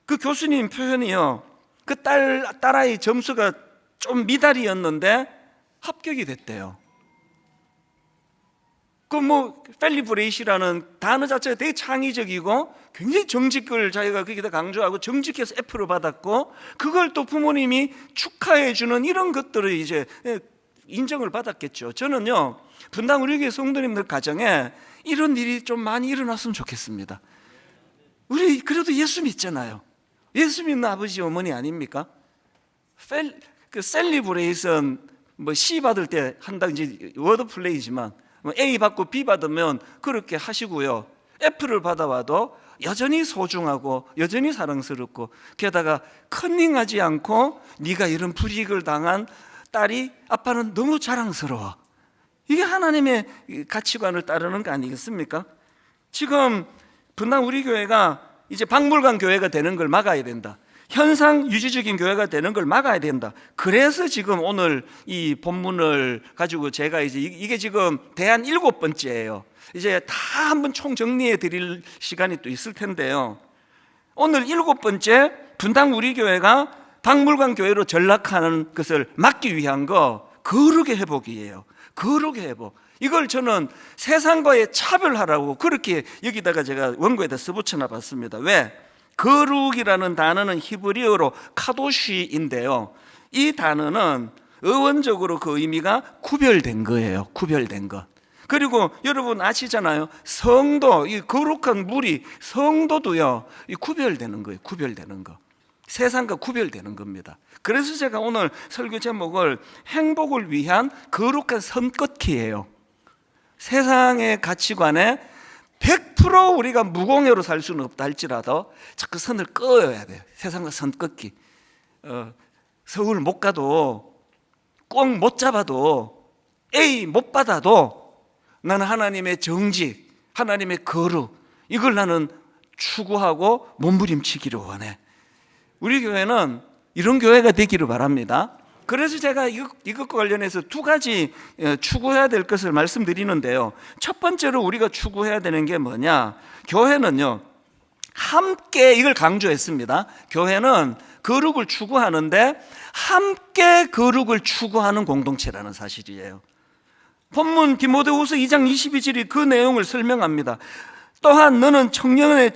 그 교수님 표현이요, 그 딸아이 점수가 좀 미달이었는데 합격이 됐대요. 셀리브레이시라는 단어 자체가 되게 창의적이고 굉장히 정직을 자기가 거기다 강조하고 정직해서 F를 받았고, 그걸 또 부모님이 축하해주는 이런 것들을 이제 인정을 받았겠죠. 저는요, 분당 우리 교회 성도님들 가정에 이런 일이 좀 많이 일어났으면 좋겠습니다. 우리 그래도 예수 믿잖아요. 예수 믿는 아버지 어머니 아닙니까? 셀리브레이션 C 받을 때 한다든지 워드 플레이지만 A 받고 B 받으면 그렇게 하시고요, F를 받아와도 여전히 소중하고 여전히 사랑스럽고, 게다가 컨닝하지 않고 네가 이런 불이익을 당한 딸이 아빠는 너무 자랑스러워. 이게 하나님의 가치관을 따르는 거 아니겠습니까? 지금 분당 우리 교회가 이제 박물관 교회가 되는 걸 막아야 된다. 현상 유지적인 교회가 되는 걸 막아야 된다. 그래서 지금 오늘 이 본문을 가지고 제가 이게 지금 대안 7번째예요. 이제 다 한번 총 정리해 드릴 시간이 또 있을 텐데요. 오늘 7번째, 분당 우리 교회가 박물관 교회로 전락하는 것을 막기 위한 거, 거룩의 회복이에요. 거룩의 회복. 이걸 저는 세상과의 차별하라고 그렇게 여기다가 제가 원고에다 써붙여 놨습니다. 왜? 거룩이라는 단어는 히브리어로 카도시인데요, 이 단어는 어원적으로 그 의미가 구별된 거예요. 구별된 것. 그리고 여러분 아시잖아요, 성도, 이 거룩한 물이, 성도도요, 이 구별되는 거예요. 구별되는 거. 세상과 구별되는 겁니다. 그래서 제가 오늘 설교 제목을 행복을 위한 거룩한 선긋기예요. 세상의 가치관에 100% 우리가 무공해로 살 수는 없다 할지라도 자꾸 선을 그어야 돼요. 세상과 선 긋기. 서울 못 가도, 꼭 못 잡아도, A 못 받아도 나는 하나님의 정직, 하나님의 거룩, 이걸 나는 추구하고 몸부림치기를 원해. 우리 교회는 이런 교회가 되기를 바랍니다. 그래서 제가 이것과 관련해서 두 가지 추구해야 될 것을 말씀드리는데요. 첫 번째로 우리가 추구해야 되는 게 뭐냐? 교회는요, 함께, 이걸 강조했습니다. 교회는 거룩을 추구하는데 함께 거룩을 추구하는 공동체라는 사실이에요. 본문 디모데후서 2장 22절이 그 내용을 설명합니다. 또한 너는 청년의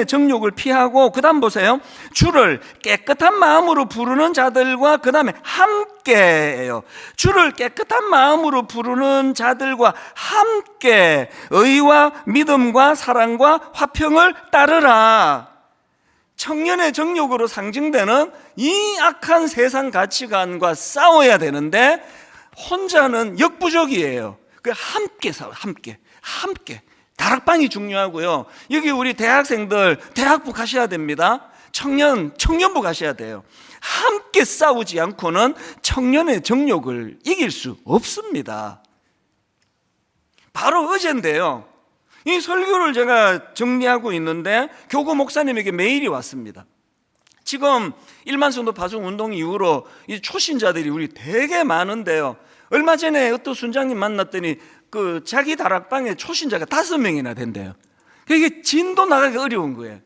정욕을 피하고, 그 다음 보세요, 주를 깨끗한 마음으로 부르는 자들과, 그 다음에 함께예요. 주를 깨끗한 마음으로 부르는 자들과 함께 의와 믿음과 사랑과 화평을 따르라. 청년의 정욕으로 상징되는 이 악한 세상 가치관과 싸워야 되는데 혼자는 역부족이에요. 함께 싸워, 함께. 다락방이 중요하고요. 여기 우리 대학생들 대학부 가셔야 됩니다. 청년부 가셔야 돼요. 함께 싸우지 않고는 청년의 정욕을 이길 수 없습니다. 바로 어젠데요, 이 설교를 제가 정리하고 있는데 교구 목사님에게 메일이 왔습니다. 지금 1만 성도 파송 운동 이후로 이 초신자들이 우리 되게 많은데요, 얼마 전에 어떤 순장님 만났더니 그 자기 다락방에 초신자가 5명이나 된대요. 이게 진도 나가기 어려운 거예요.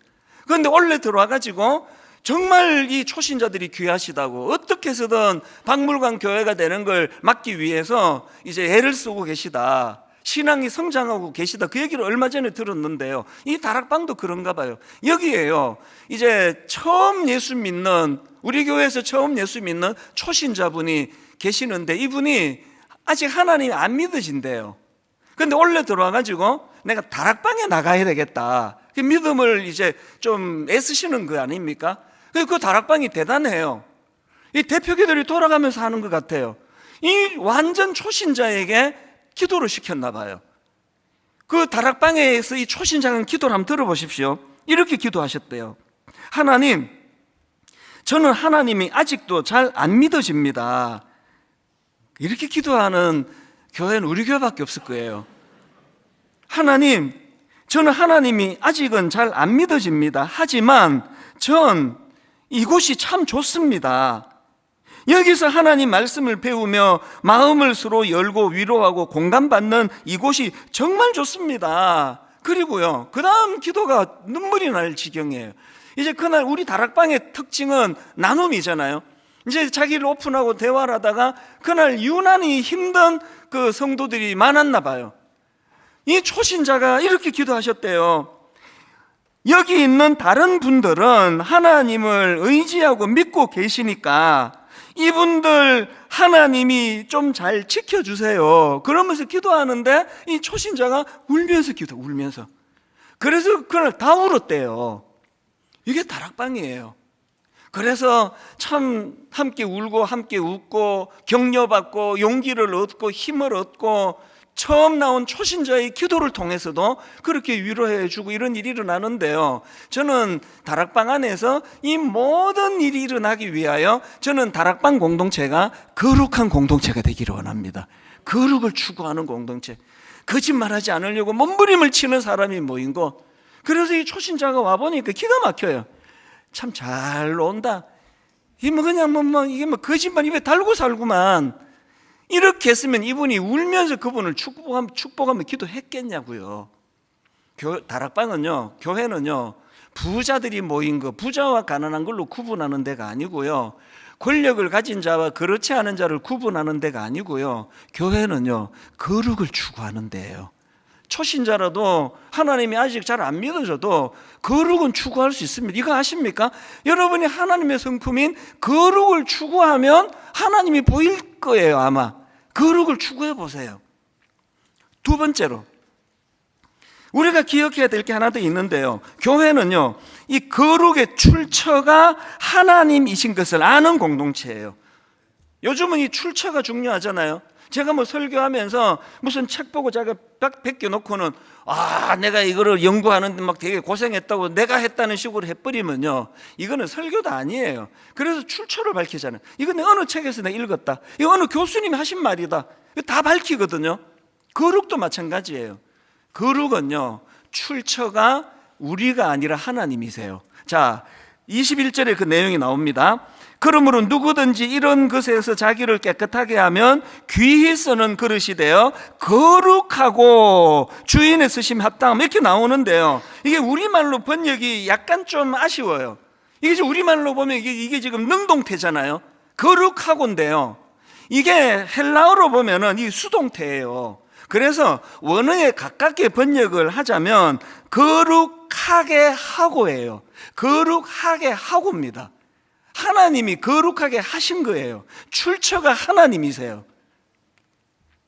그런데 원래 들어와가지고 정말 이 초신자들이 귀하시다고 어떻게 해서든 박물관 교회가 되는 걸 막기 위해서 이제 애를 쓰고 계시다, 신앙이 성장하고 계시다, 그 얘기를 얼마 전에 들었는데요. 이 다락방도 그런가 봐요. 여기에요, 이제 처음 예수 믿는, 우리 교회에서 처음 예수 믿는 초신자분이 계시는데 이분이 아직 하나님 안 믿으신대요. 근데 원래 들어와가지고 내가 다락방에 나가야 되겠다, 그 믿음을 이제 좀 애쓰시는 거 아닙니까? 그 다락방이 대단해요. 이 대표기들이 돌아가면서 하는 것 같아요. 이 완전 초신자에게 기도를 시켰나 봐요. 그 다락방에서 이 초신자가 기도를 한번 들어보십시오. 이렇게 기도하셨대요. 하나님, 저는 하나님이 아직도 잘 안 믿어집니다. 이렇게 기도하는 교회는 우리 교회밖에 없을 거예요. 하나님, 저는 하나님이 아직은 잘 안 믿어집니다. 하지만 전 이곳이 참 좋습니다. 여기서 하나님 말씀을 배우며 마음을 서로 열고 위로하고 공감받는 이곳이 정말 좋습니다. 그리고요, 그 다음 기도가 눈물이 날 지경이에요. 이제 그날 우리 다락방의 특징은 나눔이잖아요. 이제 자기를 오픈하고 대화를 하다가 그날 유난히 힘든 그 성도들이 많았나 봐요. 이 초신자가 이렇게 기도하셨대요. 여기 있는 다른 분들은 하나님을 의지하고 믿고 계시니까 이분들 하나님이 좀 잘 지켜주세요. 그러면서 기도하는데 이 초신자가 울면서 울면서. 그래서 그날 다 울었대요. 이게 다락방이에요. 그래서 참 함께 울고 함께 웃고 격려받고 용기를 얻고 힘을 얻고 처음 나온 초신자의 기도를 통해서도 그렇게 위로해 주고 이런 일이 일어나는데요, 저는 다락방 안에서 이 모든 일이 일어나기 위하여 저는 다락방 공동체가 거룩한 공동체가 되기를 원합니다. 거룩을 추구하는 공동체, 거짓말하지 않으려고 몸부림을 치는 사람이 모인 곳. 그래서 이 초신자가 와보니까 기가 막혀요. 참 잘 논다. 이게 뭐 그냥 이게 뭐 거짓말 입에 달고 살구만. 이렇게 했으면 이분이 울면서 그분을 축복하며 기도했겠냐고요. 다락방은요, 교회는요, 부자들이 모인 거, 부자와 가난한 걸로 구분하는 데가 아니고요, 권력을 가진 자와 그렇지 않은 자를 구분하는 데가 아니고요, 교회는요, 거룩을 추구하는 데예요. 초신자라도 하나님이 아직 잘 안 믿어져도 거룩은 추구할 수 있습니다. 이거 아십니까? 여러분이 하나님의 성품인 거룩을 추구하면 하나님이 보일 거예요. 아마 거룩을 추구해 보세요. 두 번째로 우리가 기억해야 될 게 하나 더 있는데요, 교회는요, 이 거룩의 출처가 하나님이신 것을 아는 공동체예요. 요즘은 이 출처가 중요하잖아요. 제가 뭐 설교하면서 무슨 책 보고 제가 베껴놓고는 내가 이거를 연구하는데 막 되게 고생했다고 내가 했다는 식으로 해버리면요, 이거는 설교도 아니에요. 그래서 출처를 밝히잖아요. 이거 내가 어느 책에서 내가 읽었다, 이거 어느 교수님이 하신 말이다, 이거 다 밝히거든요. 거룩도 마찬가지예요. 거룩은요, 출처가 우리가 아니라 하나님이세요. 자, 21절에 그 내용이 나옵니다. 그러므로 누구든지 이런 것에서 자기를 깨끗하게 하면 귀히 쓰는 그릇이 되어 거룩하고 주인의 쓰심 합당함, 이렇게 나오는데요, 이게 우리말로 번역이 약간 좀 아쉬워요. 이게 우리말로 보면 이게 지금 능동태잖아요. 거룩하고인데요, 이게 헬라어로 보면은 이 수동태예요. 그래서 원어에 가깝게 번역을 하자면 거룩하게 하고예요. 거룩하게 하고입니다. 하나님이 거룩하게 하신 거예요. 출처가 하나님이세요.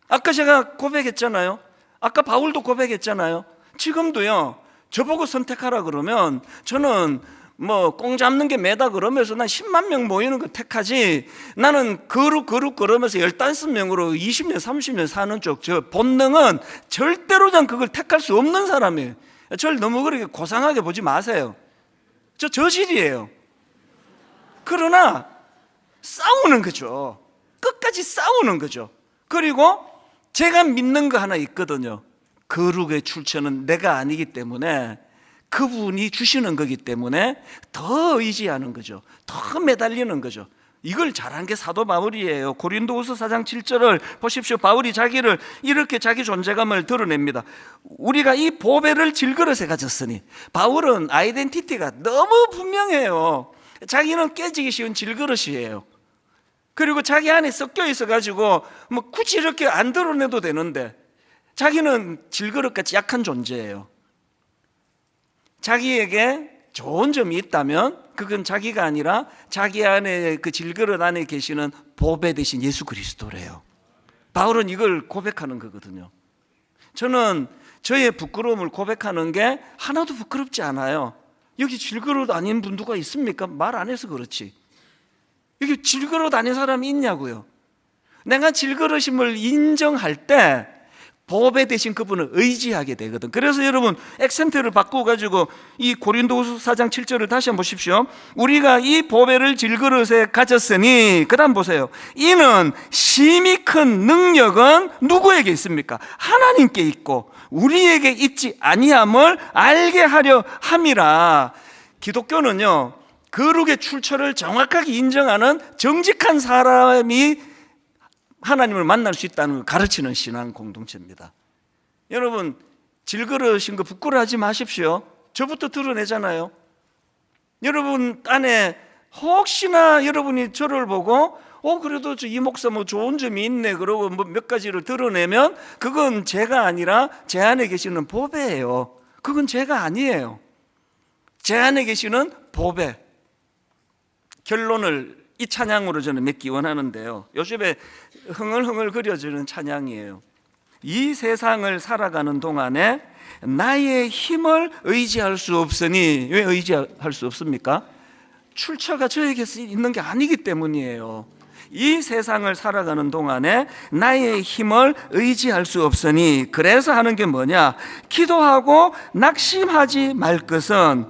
아까 제가 고백했잖아요. 아까 바울도 고백했잖아요. 지금도요, 저보고 선택하라 그러면 저는 뭐 꽁 잡는 게 매다 그러면서 난 10만 명 모이는 거 택하지, 나는 거룩 그러면서 15명으로 20년 30년 사는 쪽, 저 본능은 절대로 전 그걸 택할 수 없는 사람이에요. 저를 너무 그렇게 고상하게 보지 마세요. 저 저질이에요. 그러나 싸우는 거죠. 끝까지 싸우는 거죠. 그리고 제가 믿는 거 하나 있거든요. 거룩의 출처는 내가 아니기 때문에 그분이 주시는 거기 때문에 더 의지하는 거죠. 더 매달리는 거죠. 이걸 잘한 게 사도 바울이에요. 고린도후서 4장 7절을 보십시오. 바울이 자기를 이렇게 자기 존재감을 드러냅니다. 우리가 이 보배를 질그릇에 가졌으니, 바울은 아이덴티티가 너무 분명해요. 자기는 깨지기 쉬운 질그릇이에요. 그리고 자기 안에 섞여 있어가지고 뭐 굳이 이렇게 안 드러내도 되는데 자기는 질그릇같이 약한 존재예요. 자기에게 좋은 점이 있다면 그건 자기가 아니라 자기 안에 그 질그릇 안에 계시는 보배 대신 예수 그리스도래요. 바울은 이걸 고백하는 거거든요. 저는 저의 부끄러움을 고백하는 게 하나도 부끄럽지 않아요. 여기 질그릇 아닌 분 누가 있습니까? 말 안 해서 그렇지. 여기 질그릇 아닌 사람이 있냐고요. 내가 질그릇임을 인정할 때 보배 대신 그분을 의지하게 되거든. 그래서 여러분 액센트를 바꾸어가지고 이 고린도후서 4장 7절을 다시 한번 보십시오. 우리가 이 보배를 질그릇에 가졌으니, 그 다음 보세요. 이는 심히 큰 능력은 누구에게 있습니까? 하나님께 있고 우리에게 있지 아니함을 알게 하려 함이라. 기독교는요, 거룩의 출처를 정확하게 인정하는 정직한 사람이 하나님을 만날 수 있다는 걸 가르치는 신앙 공동체입니다. 여러분 질그릇인 거 부끄러워하지 마십시오. 저부터 드러내잖아요. 여러분 안에 혹시나 여러분이 저를 보고 그래도 이 목사 뭐 좋은 점이 있네 그러고 뭐 몇 가지를 드러내면 그건 제가 아니라 제 안에 계시는 보배예요. 그건 제가 아니에요. 제 안에 계시는 보배. 결론을 이 찬양으로 저는 맺기 원하는데요, 요즘에 흥얼흥얼 그려지는 찬양이에요. 이 세상을 살아가는 동안에 나의 힘을 의지할 수 없으니. 왜 의지할 수 없습니까? 출처가 저에게 있는 게 아니기 때문이에요. 이 세상을 살아가는 동안에 나의 힘을 의지할 수 없으니, 그래서 하는 게 뭐냐? 기도하고 낙심하지 말 것은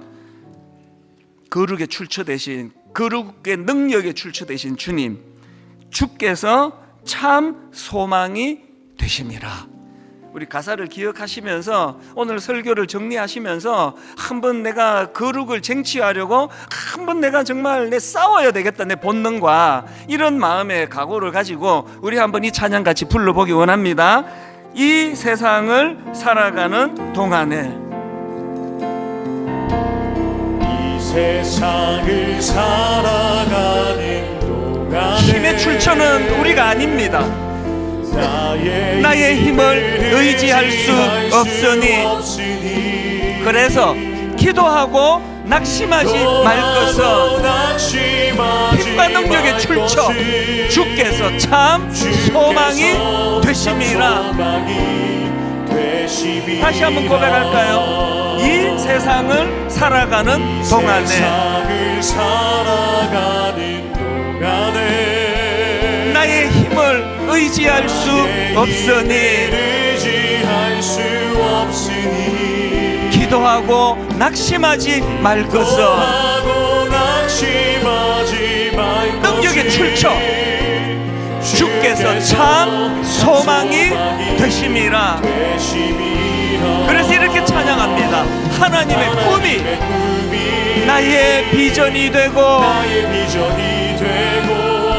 거룩의 출처 대신, 거룩의 능력의 출처 되신 주님, 주께서 참 소망이 되심이라. 우리 가사를 기억하시면서 오늘 설교를 정리하시면서 한번 내가 거룩을 쟁취하려고 한번 내가 정말 싸워야 되겠다, 내 본능과, 이런 마음의 각오를 가지고 우리 한번 이 찬양 같이 불러보기 원합니다. 이 세상을 살아가는 동안에, 세상을 살아가는 동안에 힘의 출처는 우리가 아닙니다. 나의 힘을 의지할 수 없으니, 그래서 기도하고 낙심하지 말 것은 힘과 능력의 출처 주께서 참 소망이 되심이라. 다시 한번 고백할까요? 이 세상을 살아가는 동안에 나의 힘을 의지할 수 없으니 기도하고 낙심하지 말 것은 능력의 출처 주께서 참 소망이 되심이라. 그래서 이렇게 찬양합니다. 하나님의 꿈이 나의 비전이 되고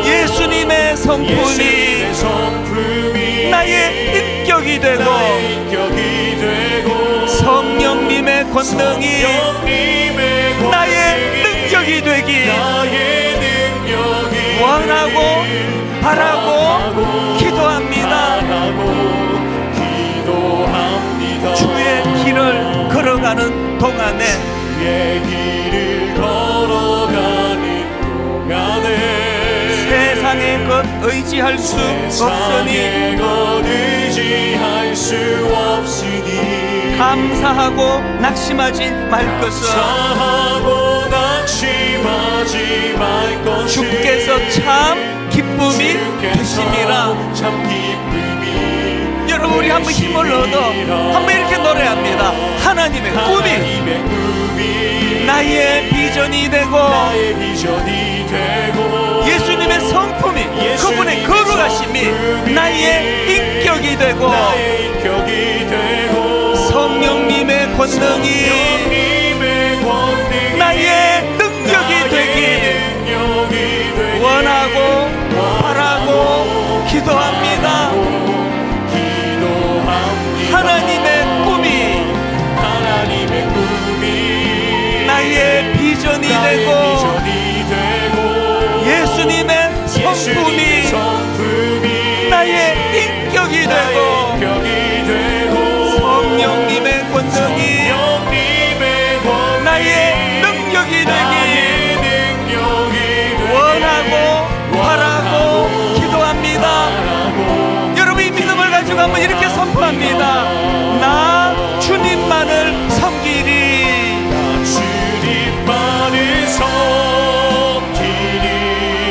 예수님의 성품이 나의 인격이 되고 성령님의 권능이 나의 능력이 되기 원하고 바라고 기도합니다. 주의 길을 걸어가는 동안에 세상의 것 의지할 수 없으니 감사하고 낙심하지 말 것은 주께서 참 기쁨이 되심이라. 여러분 우리 한번 힘을 얻어 한번 이렇게 노래합니다. 하나님의 꿈이 나의 비전이 되고 예수님의 성품이 그분의 거룩하심이 나의 인격이 되고 성령님의 권능이 나의 능력이 되기 원하고 바라고 기도합니다. 하나님의 꿈이 나의 비전이 되고 예수님의 성품이 나의 인격이 되고 성령님의 권능이 나의 능력이 되기 원하고 바라고 기도합니다. 여러분 이 믿음을 가지고 한번 이렇게 선포합니다. 나 주님만을 섬기리.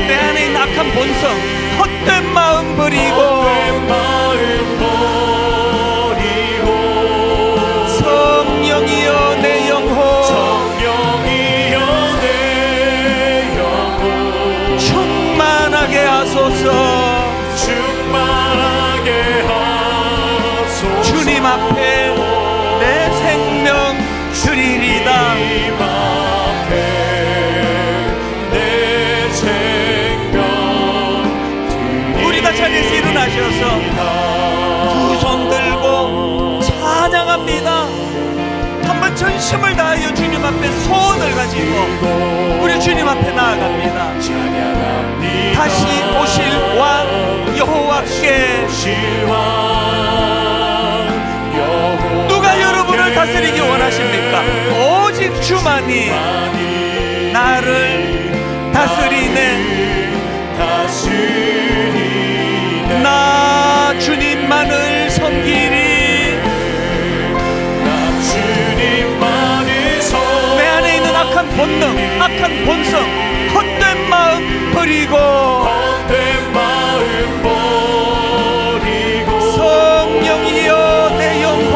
내 안에 있는 악한 본성, 헛된 마음 버리고 앞에 내 생명 드리리다. 주님 앞에 내 생명 드리리다. 우리 다 자리에서 일어나셔서 두 손 들고 찬양합니다. 한번 전심을 다하여 주님 앞에 소원을 가지고 우리 주님 앞에 나아갑니다. 찬양합니다. 다시 오실 왕 여호와께. 누가 여러분을 다스리기 원하십니까? 오직 주만이 나를 다스리네. 나 주님만을 섬기리. 내 안에 있는 악한 본능, 악한 본성, 헛된 마음 버리고 성령이여 내 영혼,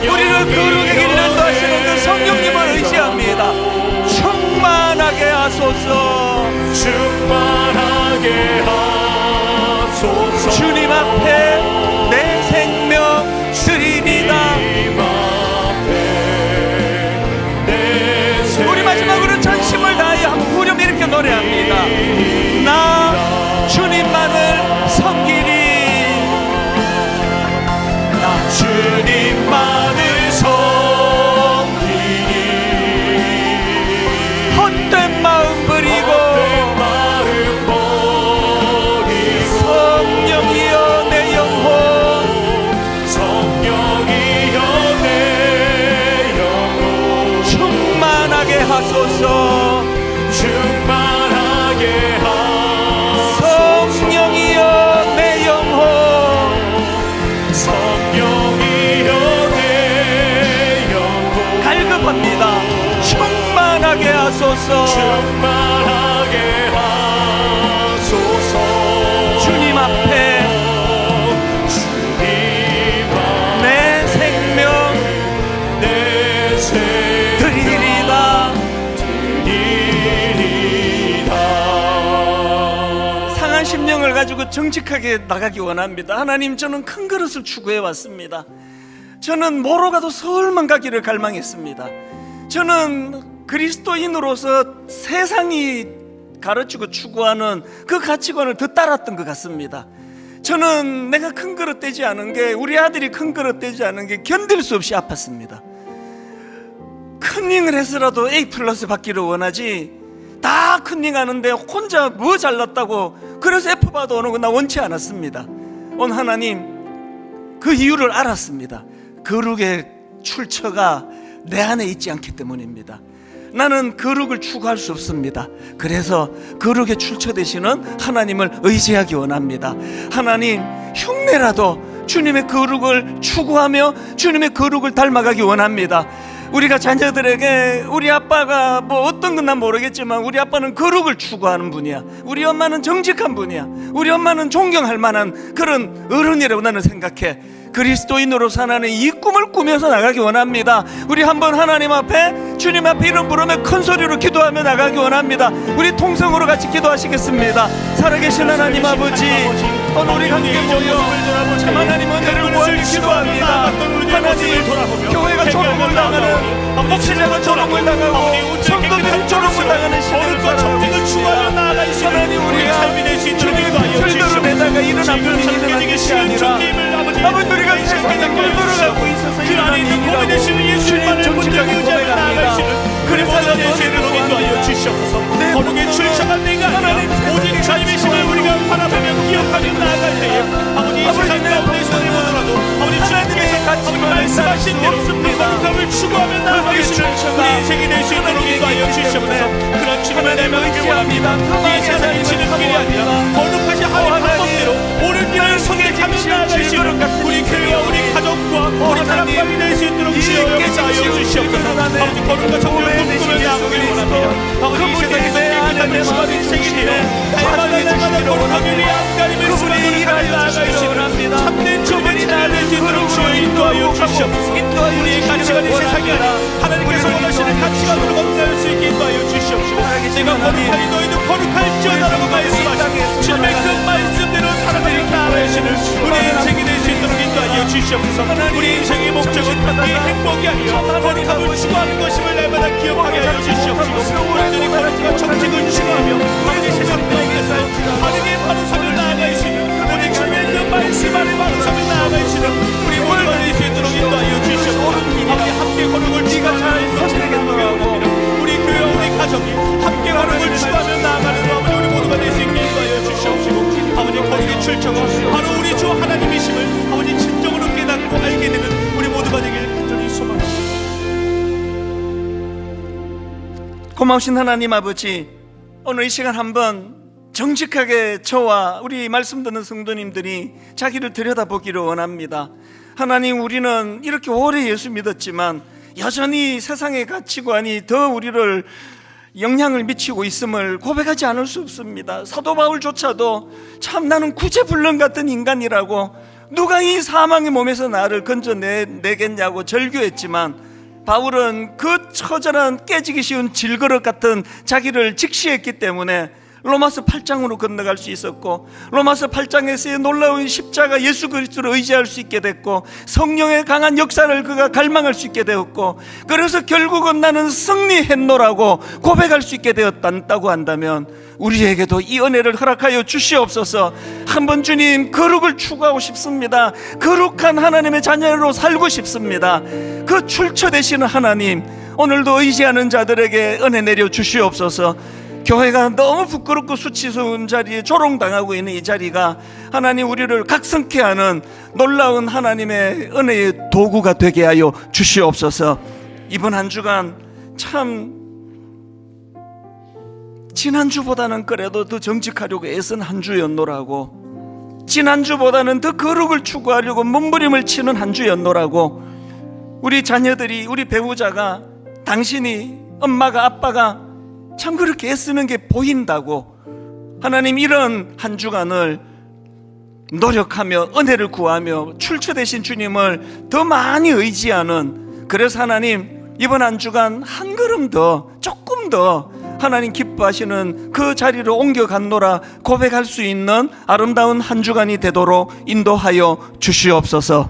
우리를 거룩의 길로 인도하시는 그 성령님을 의지합니다. 충만하게 하소서. 충만하게 하소서. 주님 앞에 내 생명 드리리다. 우리 마지막으로 전심을 다하여 한번 후렴 이렇게 노래합니다. 나 주님만을 섬기리. 나 주님만을 섬기리. 헛된 마음 버리고 성령이여 내 영혼, 성령이여 내 영혼 충만하게 하소서. 충만하게 하소서. 성령이여 내 영혼, 성령이여 내 영혼 갈급합니다. 충만하게 하소서. 충만하게 하소서. 주님 앞에 내 생명 내 생명 드리리다. 상한 심령을 가지고 정직하게 나가기 원합니다. 하나님, 저는 큰 그릇을 추구해 왔습니다. 저는 뭐로 가도 서울만 가기를 갈망했습니다. 저는 그리스도인으로서 세상이 가르치고 추구하는 그 가치관을 더 따랐던 것 같습니다. 저는 내가 큰 그릇 되지 않은 게, 우리 아들이 큰 그릇 되지 않은 게 견딜 수 없이 아팠습니다. 컨닝을 해서라도 A+ 받기를 원하지, 다 컨닝 하는데 혼자 뭐 잘났다고 그래서 F 받아 오는 건 나 원치 않았습니다. 오늘 하나님 그 이유를 알았습니다. 거룩의 출처가 내 안에 있지 않기 때문입니다. 나는 거룩을 추구할 수 없습니다. 그래서 거룩의 출처 되시는 하나님을 의지하기 원합니다. 하나님, 흉내라도 주님의 거룩을 추구하며 주님의 거룩을 닮아가기 원합니다. 우리가 자녀들에게 우리 아빠가 뭐 어떤 건 난 모르겠지만 우리 아빠는 거룩을 추구하는 분이야, 우리 엄마는 정직한 분이야, 우리 엄마는 존경할 만한 그런 어른이라고 나는 생각해. 그리스도인으로서 하나는 이 꿈을 꾸면서 나가기 원합니다. 우리 한번 하나님 앞에, 주님 앞에 이름 부르며 큰 소리로 기도하며 나가기 원합니다. 우리 통성으로 같이 기도하시겠습니다. 살아계신 하나님 아버지, 오늘 우리 함께 모여 참 하나님 은혜를 구하며 기도합니다. 하나님, 교회가 조롱을 당하는, 목회자가 조롱을 당하고 성도들이 조롱을 당하는 시대를 살아가고 있습니다. 하나님, 우리가 틀들을 내다가 일어나면 일어나는 것이 아니라 아버지, 우리가 세상에 물들어가고 있어서 일어나는 일이라고 주님 정직하게 고백합니다. 그래서 하나님 인도하여 주시옵소서. 거룩의 출처가 내가 아니라 오직 주님의 신을 우리가 바라보며 기억하며 나아갈 때에 아버지, 이 세상 가운데서 보더라도 아버지 주님께서 아버지 말씀하신 대로 그 거룩함을 추구하며 나아가시는 우리 인생이 될 수 있도록 인도하여 주시옵소서. 그런 주님을 내가 의지합니다. 이 세상이 지는 길이 아니라 거룩하신 하나님 방법대로 옳은 길을 선택하며 나아가시는 우리 교회와 우리 가족과 우리 사람들이 될 수 있도록 주여 역사하여 주시옵소서. 아버지, 거룩과 정의를 꿈꾸며 나아가길 원합니다. 아버지, 이 세상에서 깨끗한 수많은 인생이 되어 날마다 거룩하게 우리 앞가림을 수많은 일을 나아가시는 참된 주님을 찾아낼 수 있도록 주여 인도하여 주시옵소서. 우리의 가치관이 세상이 아니라 하나님께서 원하시는 가치관으로 건너갈 수 있게 인도하여 주시옵소서. 내가 거룩하니 너희도 거룩할지어다라고 말씀하신 주님의 그 말씀대로 살아가는 나아가시는 우리의 인생이 될 수 있도록 인도하여 주시옵소서. 우리 인생의 목적은 이 행복이 아니라 거룩함을 추구하는 것임을 날마다 기억하게 하여 주시옵시고, 우리들이 거룩과 정직을 추구하며 우리 세상 가운데서 바르게 바른 삶을 나아갈 수 있는, 우리 주님의 그 말씀 안에 바른 삶을 나아갈 수 있는 우리 모두가 될 수 있도록 인도하여 주시옵소서. 아버지, 함께 거룩을 추구하는 것을 우리 교회와 우리 가정이 함께 거룩을 추구하며 나아가는 아버지, 우리 모두가 될 수 있게 인도하여 주시옵시고, 아버지, 거룩의 출처가 바로 우리 주 하나님이심을 아버지 진정으로 깨닫고 알게 되는 우리 모두가 되길 간절히 소망합니다. 고마우신 하나님 아버지, 오늘 이 시간 한번 정직하게 저와 우리 말씀 듣는 성도님들이 자기를 들여다보기를 원합니다. 하나님, 우리는 이렇게 오래 예수 믿었지만 여전히 세상의 가치관이 더 우리를 영향을 미치고 있음을 고백하지 않을 수 없습니다. 사도 바울조차도 참 나는 구제불능 같은 인간이라고, 누가 이 사망의 몸에서 나를 건져내겠냐고 절규했지만, 바울은 그 처절한 깨지기 쉬운 질그릇 같은 자기를 직시했기 때문에 로마서 8장으로 건너갈 수 있었고, 로마서 8장에서의 놀라운 십자가 예수 그리스도를 의지할 수 있게 됐고, 성령의 강한 역사를 그가 갈망할 수 있게 되었고, 그래서 결국은 나는 승리했노라고 고백할 수 있게 되었다고 한다면, 우리에게도 이 은혜를 허락하여 주시옵소서. 한번 주님, 거룩을 추구하고 싶습니다. 거룩한 하나님의 자녀로 살고 싶습니다. 그 출처 되시는 하나님, 오늘도 의지하는 자들에게 은혜 내려 주시옵소서. 교회가 너무 부끄럽고 수치스러운 자리에 조롱당하고 있는 이 자리가 하나님, 우리를 각성케 하는 놀라운 하나님의 은혜의 도구가 되게 하여 주시옵소서. 이번 한 주간 참 지난주보다는 그래도 더 정직하려고 애쓴 한 주였노라고, 지난주보다는 더 거룩을 추구하려고 몸부림을 치는 한 주였노라고, 우리 자녀들이, 우리 배우자가, 당신이, 엄마가, 아빠가 참 그렇게 애쓰는 게 보인다고, 하나님, 이런 한 주간을 노력하며 은혜를 구하며 출처 되신 주님을 더 많이 의지하는, 그래서 하나님, 이번 한 주간 한 걸음 더, 조금 더 하나님 기뻐하시는 그 자리로 옮겨갔노라 고백할 수 있는 아름다운 한 주간이 되도록 인도하여 주시옵소서.